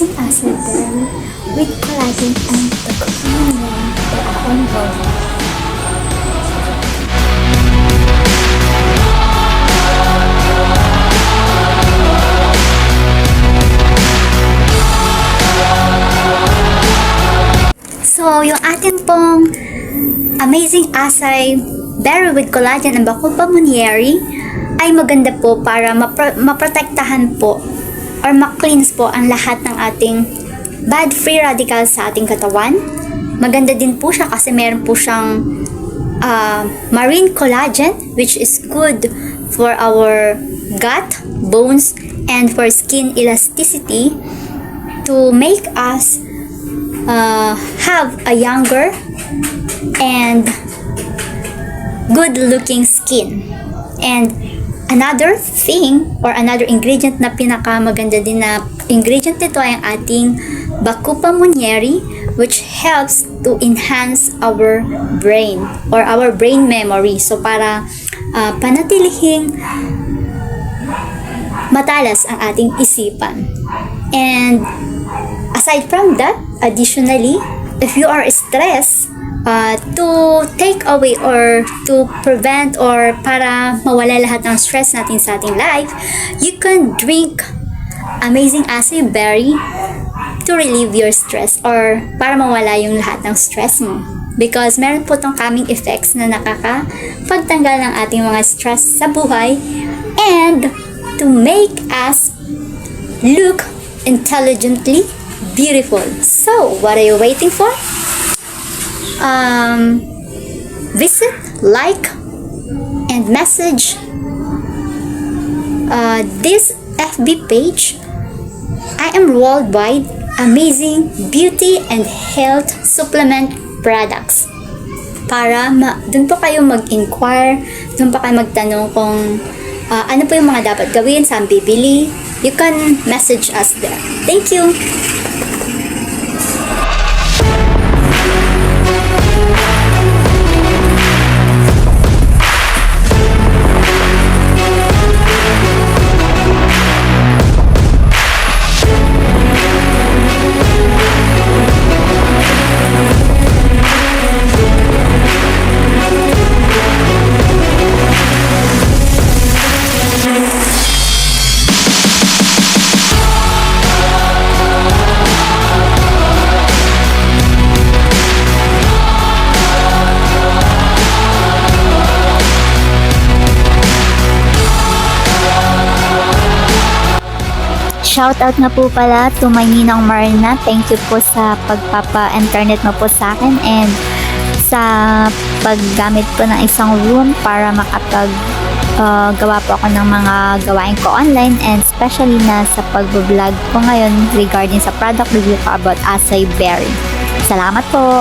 amazing acai berry with collagen and the kumbinasyon dalawang So, yung atin pong amazing acai berry with collagen and patuloy ay maganda po para maprotektahan po or ma-cleanse po ang lahat ng ating bad free radicals sa ating katawan. Maganda din po siya kasi meron po siyang marine collagen which is good for our gut, bones, and for skin elasticity to make us have a younger and good looking skin. And another thing or another ingredient na pinakamaganda din na ingredient nito ay ang ating patuloy, which helps to enhance our brain or our brain memory. So para panatilihing matalas ang ating isipan. And aside from that, additionally, if you are stressed, to take away or to prevent or para mawala lahat ng stress natin sa ating life, you can drink amazing acai berry to relieve your stress or para mawala yung lahat ng stress mo. Because meron po itong calming effects na nakakapagtanggal ng ating mga stress sa buhay and to make us look intelligently beautiful. So, what are you waiting for? Visit, like, and message this FB page. I am worldwide amazing beauty and health supplement products. Para dun po kayo mag-inquire, dun pa kayo magtanong kung ano po yung mga dapat gawin, saan bibili. You can message us there. Thank you! Shoutout nga po pala to my ninang Marina. Thank you po sa pagpapa-internet mo po sa akin and sa paggamit po ng isang room para gawa po ako ng mga gawain ko online and especially na sa pag-vlog ko ngayon regarding sa product review ko about acai berry. Salamat po!